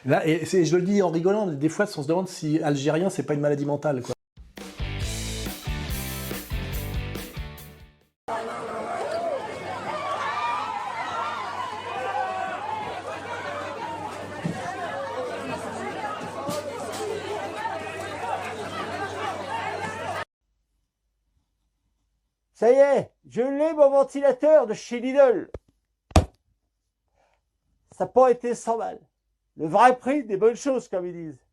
Là, et je le dis en rigolant, des fois, on se demande si algérien, c'est pas une maladie mentale, quoi. Ça y est, je l'ai mon ventilateur de chez Lidl. Ça n'a pas été sans mal. Le vrai prix des bonnes choses, comme ils disent.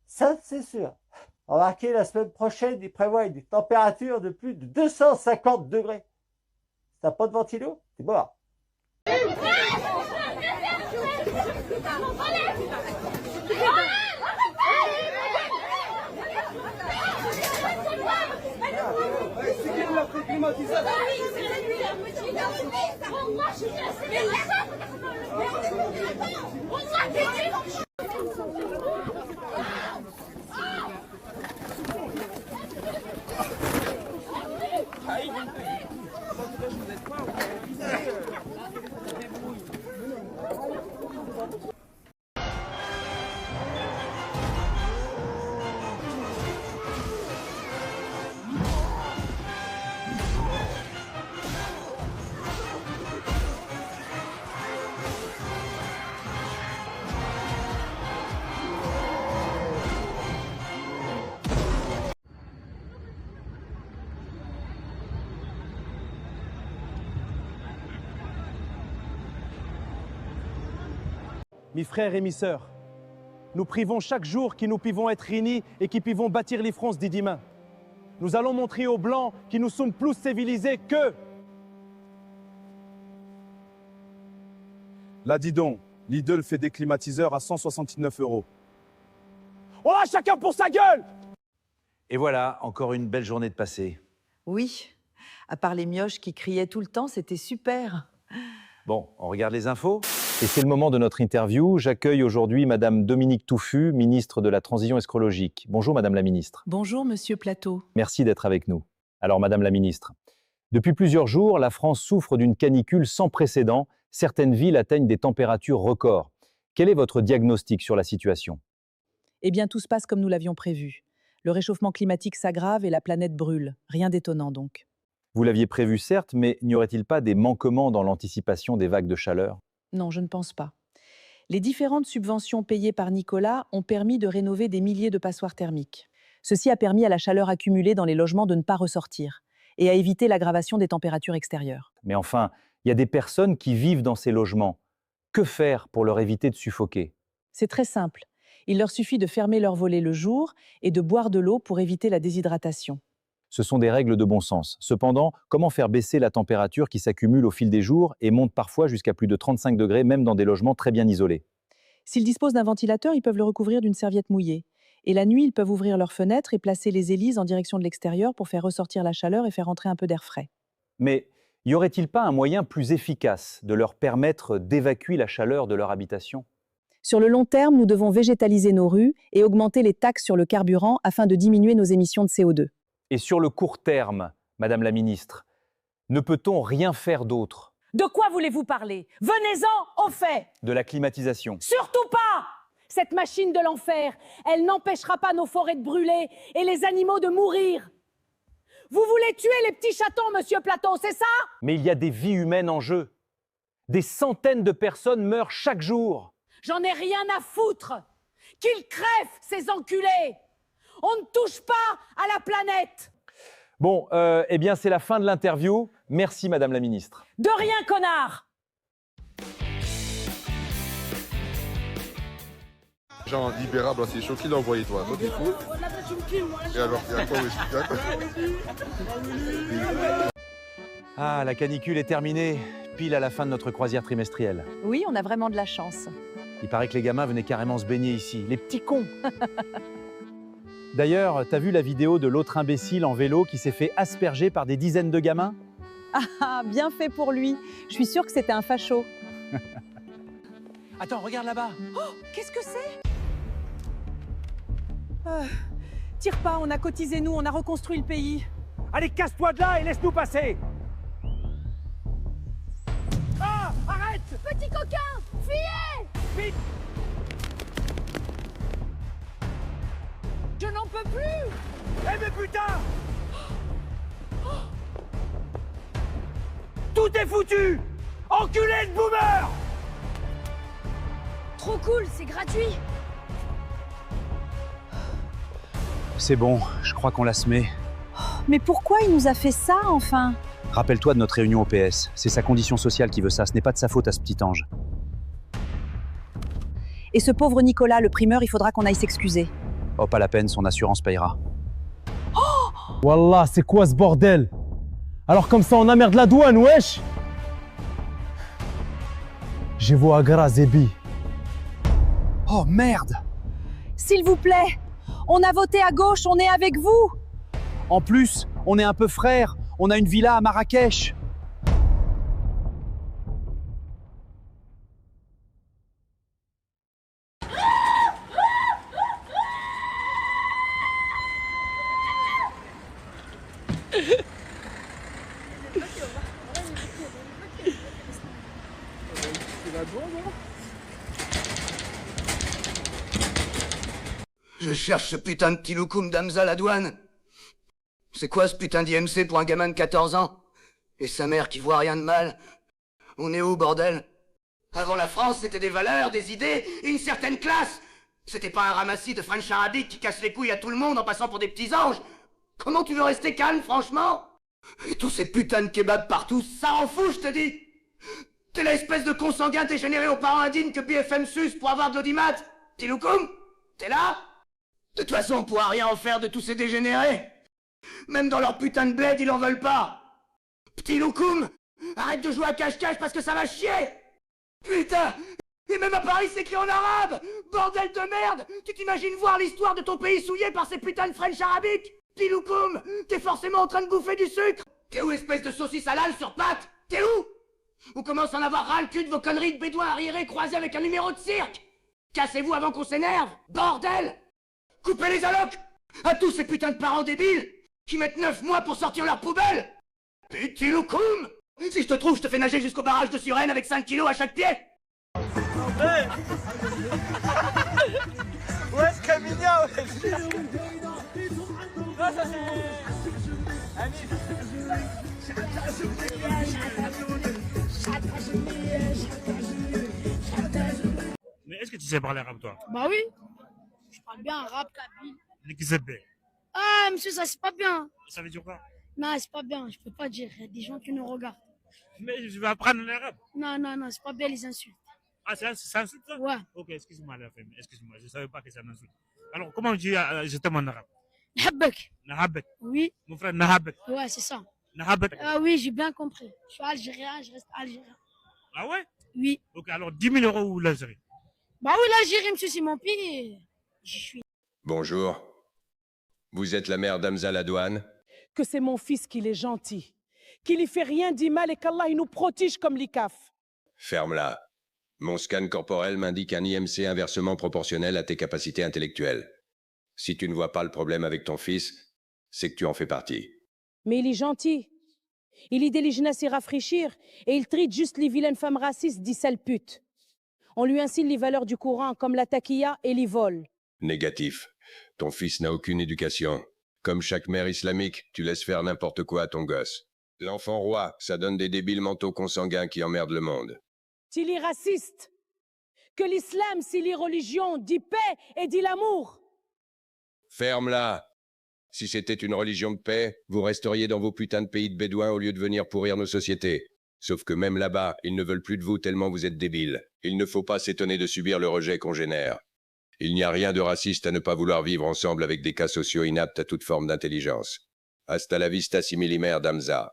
Ça, c'est sûr. Remarquez, la semaine prochaine, ils prévoient des températures de plus de 250 degrés. Si t'as pas de ventilo, t'es mort. Mes frères et mes sœurs, nous privons chaque jour qui nous pouvons être réunis et qui pouvons bâtir les France des demain. Nous allons montrer aux Blancs que nous sommes plus civilisés qu'eux. Là, dis donc, Lidl fait des climatiseurs à 169 €. Oh là, chacun pour sa gueule! Et voilà, encore une belle journée de passée. Oui, à part les mioches qui criaient tout le temps, c'était super. Bon, on regarde les infos. Et c'est le moment de notre interview. J'accueille aujourd'hui Madame Dominique Touffu, ministre de la Transition écologique. Bonjour Madame la ministre. Bonjour Monsieur Plateau. Merci d'être avec nous. Alors Madame la ministre, depuis plusieurs jours, la France souffre d'une canicule sans précédent. Certaines villes atteignent des températures records. Quel est votre diagnostic sur la situation? Eh bien, tout se passe comme nous l'avions prévu. Le réchauffement climatique s'aggrave et la planète brûle. Rien d'étonnant donc. Vous l'aviez prévu certes, mais n'y aurait-il pas des manquements dans l'anticipation des vagues de chaleur? Non, je ne pense pas. Les différentes subventions payées par Nicolas ont permis de rénover des milliers de passoires thermiques. Ceci a permis à la chaleur accumulée dans les logements de ne pas ressortir et à éviter l'aggravation des températures extérieures. Mais enfin, il y a des personnes qui vivent dans ces logements. Que faire pour leur éviter de suffoquer? C'est très simple. Il leur suffit de fermer leurs volets le jour et de boire de l'eau pour éviter la déshydratation. Ce sont des règles de bon sens. Cependant, comment faire baisser la température qui s'accumule au fil des jours et monte parfois jusqu'à plus de 35 degrés, même dans des logements très bien isolés? S'ils disposent d'un ventilateur, ils peuvent le recouvrir d'une serviette mouillée. Et la nuit, ils peuvent ouvrir leurs fenêtres et placer les hélices en direction de l'extérieur pour faire ressortir la chaleur et faire entrer un peu d'air frais. Mais y aurait-il pas un moyen plus efficace de leur permettre d'évacuer la chaleur de leur habitation? Sur le long terme, nous devons végétaliser nos rues et augmenter les taxes sur le carburant afin de diminuer nos émissions de CO2. Et sur le court terme, Madame la ministre, ne peut-on rien faire d'autre? De quoi voulez-vous parler? Venez-en au fait! De la climatisation. Surtout pas! Cette machine de l'enfer, elle n'empêchera pas nos forêts de brûler et les animaux de mourir. Vous voulez tuer les petits chatons, Monsieur Plateau, c'est ça? Mais il y a des vies humaines en jeu. Des centaines de personnes meurent chaque jour. J'en ai rien à foutre! Qu'ils crèvent, ces enculés! On ne touche pas à la planète! Bon, eh bien c'est la fin de l'interview. Merci Madame la ministre. De rien, connard! Genre libérable, c'est chaud qui l'a envoyé toi. Toi t'es fou. Et alors, il y a quoi Ah, la canicule est terminée, pile à la fin de notre croisière trimestrielle. Oui, on a vraiment de la chance. Il paraît que les gamins venaient carrément se baigner ici. Les petits cons! D'ailleurs, t'as vu la vidéo de l'autre imbécile en vélo qui s'est fait asperger par des dizaines de gamins? Ah, bien fait pour lui. Je suis sûre que c'était un facho. Attends, regarde là-bas. Oh, qu'est-ce que c'est? Tire pas, on a cotisé nous, on a reconstruit le pays. Allez, casse-toi de là et laisse-nous passer! Ah, arrête! Petit coquin, fuyez! Vite! Je n'en peux plus! Eh mais putain! Tout est foutu! Enculé de boomer! Trop cool, c'est gratuit! C'est bon, je crois qu'on l'a semé. Mais pourquoi il nous a fait ça, enfin? Rappelle-toi de notre réunion au PS. C'est sa condition sociale qui veut ça, ce n'est pas de sa faute à ce petit ange. Et ce pauvre Nicolas, le primeur, il faudra qu'on aille s'excuser. Oh, pas la peine, son assurance payera. Wallah, c'est quoi ce bordel? Alors comme ça on emmerde la douane, wesh! J'ai vu Agra Zebi. Oh merde! S'il vous plaît, on a voté à gauche, on est avec vous! En plus, on est un peu frères, on a une villa à Marrakech. Je cherche ce putain de petit loukoum d'Hamza la douane. C'est quoi ce putain d'IMC pour un gamin de 14 ans? Et sa mère qui voit rien de mal? On est où, bordel? Avant la France, c'était des valeurs, des idées, et une certaine classe. C'était pas un ramassis de French arabique qui casse les couilles à tout le monde en passant pour des petits anges. Comment tu veux rester calme, franchement? Et tous ces putains de kebabs partout, ça en fout, je te dis. T'es l'espèce de consanguin dégénéré aux parents indignes que BFM suce pour avoir de l'audimat. Petit loukoum, t'es là? De toute façon, on pourra rien en faire de tous ces dégénérés. Même dans leur putain de bled, ils en veulent pas. Petit loukoum, arrête de jouer à cache-cache parce que ça va chier. Putain, et même à Paris, c'est écrit en arabe. Bordel de merde, tu t'imagines voir l'histoire de ton pays souillé par ces putains de French arabiques? Petit loukoum, t'es forcément en train de bouffer du sucre. T'es où, espèce de saucisse halal sur pattes? T'es où? On commence à en avoir ras le cul de vos conneries de bédouins arriérés croisés avec un numéro de cirque. Cassez-vous avant qu'on s'énerve, bordel. Coupez les allocs à tous ces putains de parents débiles qui mettent 9 mois pour sortir leur poubelle. Petit loukoum, si je te trouve, je te fais nager jusqu'au barrage de Suresnes avec 5 kilos à chaque pied. Hey. Wesh, Camilla, wesh. Non, ça Mais est-ce que tu sais parler arabe, toi? Bah oui, je parle bien arabe, kabyle. L'Ikizebe. Ah, monsieur, ça c'est pas bien. Ça veut dire quoi? Non, c'est pas bien, je peux pas dire. Il y a des gens qui nous regardent. Mais je vais apprendre l'arabe. Non, non, non, c'est pas bien les insultes. Ah, c'est un insulte, ça? Ouais. Ok, excuse-moi, la femme. Excuse-moi, je savais pas que c'est un insulte. Alors, comment on dit je t'aime en arabe? Nahabek. Nahabek. Oui. Mon frère, Nahabek. Ouais, c'est ça. Nahabek. Ah oui, j'ai bien compris. Je suis algérien, je reste algérien. Ah ouais? Oui. Ok, alors 10 000 euros ou l'Algérie? Bah oui, l'Algérie, monsieur, c'est mon pays. J'y suis. Bonjour. Vous êtes la mère d'Hamza la douane? Que c'est mon fils qu'il est gentil, qu'il y fait rien dit mal et qu'Allah il nous protège comme l'ICAF. Ferme-la. Mon scan corporel m'indique un IMC inversement proportionnel à tes capacités intellectuelles. Si tu ne vois pas le problème avec ton fils, c'est que tu en fais partie. Mais il est gentil. Il aide les jeunes à s'y rafraîchir et il traite juste les vilaines femmes racistes, dit sales putes. On lui enseigne les valeurs du Coran comme la taquilla et les vols. Négatif. Ton fils n'a aucune éducation. Comme chaque mère islamique, tu laisses faire n'importe quoi à ton gosse. L'enfant roi, ça donne des débiles mentaux consanguins qui emmerdent le monde. Il est raciste. Que l'islam, c'est les religions, dit paix et dit l'amour. Ferme-la. Si c'était une religion de paix, vous resteriez dans vos putains de pays de bédouins au lieu de venir pourrir nos sociétés. Sauf que même là-bas, ils ne veulent plus de vous tellement vous êtes débiles. Il ne faut pas s'étonner de subir le rejet qu'on génère. Il n'y a rien de raciste à ne pas vouloir vivre ensemble avec des cas sociaux inaptes à toute forme d'intelligence. Hasta la vista simili-mère d'Hamza.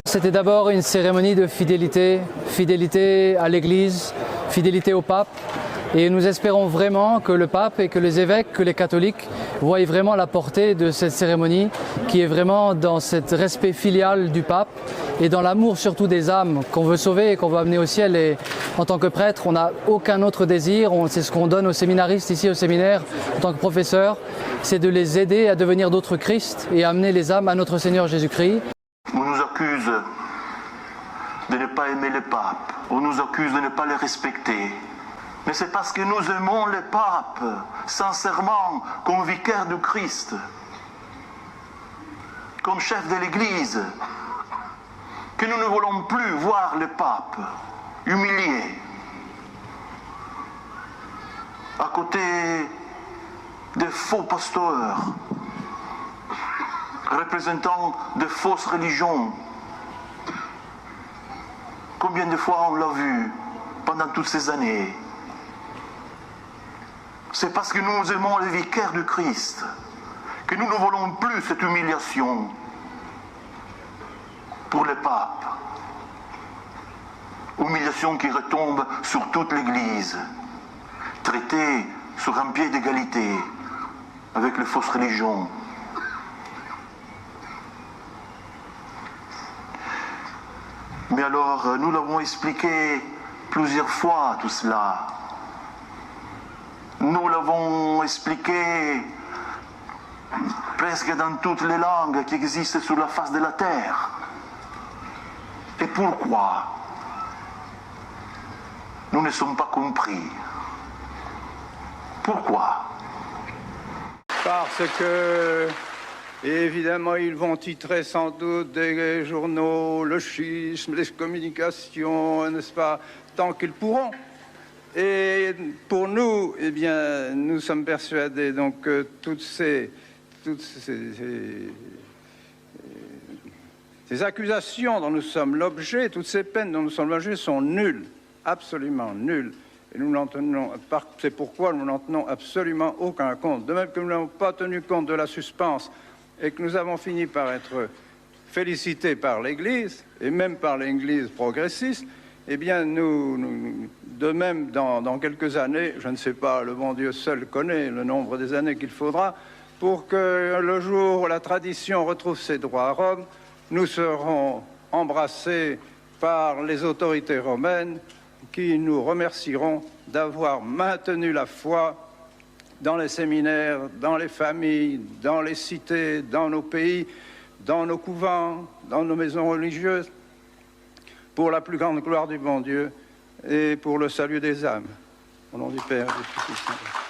C'était d'abord une cérémonie de fidélité, fidélité à l'Église, fidélité au pape. Et nous espérons vraiment que le pape et que les évêques, que les catholiques voient vraiment la portée de cette cérémonie qui est vraiment dans ce respect filial du pape et dans l'amour surtout des âmes qu'on veut sauver et qu'on veut amener au ciel. Et en tant que prêtre, on n'a aucun autre désir, c'est ce qu'on donne aux séminaristes ici au séminaire en tant que professeur, c'est de les aider à devenir d'autres Christ et à amener les âmes à notre Seigneur Jésus-Christ. On nous accuse de ne pas aimer le pape, on nous accuse de ne pas le respecter. Mais c'est parce que nous aimons le pape, sincèrement, comme vicaire du Christ, comme chef de l'Église, que nous ne voulons plus voir le pape humilié, à côté de faux pasteurs, représentant de fausses religions. Combien de fois on l'a vu pendant toutes ces années? C'est parce que nous aimons les vicaires du Christ que nous ne voulons plus cette humiliation pour le pape. Humiliation qui retombe sur toute l'Église, traitée sur un pied d'égalité avec les fausses religions. Mais alors, nous l'avons expliqué plusieurs fois tout cela. Nous l'avons expliqué presque dans toutes les langues qui existent sur la face de la terre. Et pourquoi nous ne sommes pas compris? Pourquoi? Parce que, évidemment, ils vont titrer sans doute des journaux, le schisme, les communications, n'est-ce pas, tant qu'ils pourront. Et pour nous, eh bien, nous sommes persuadés donc que toutes ces accusations dont nous sommes l'objet, toutes ces peines dont nous sommes l'objet sont nulles, absolument nulles. Et nous n'en tenons, c'est pourquoi nous n'en tenons absolument aucun compte. De même que nous n'avons pas tenu compte de la suspense et que nous avons fini par être félicités par l'Église, et même par l'Église progressiste, eh bien, de même, dans quelques années, je ne sais pas, le bon Dieu seul connaît le nombre des années qu'il faudra, pour que le jour où la tradition retrouve ses droits à Rome, nous serons embrassés par les autorités romaines qui nous remercieront d'avoir maintenu la foi dans les séminaires, dans les familles, dans les cités, dans nos pays, dans nos couvents, dans nos maisons religieuses, pour la plus grande gloire du bon Dieu et pour le salut des âmes. Au nom du Père et du Fils et du Saint-Esprit.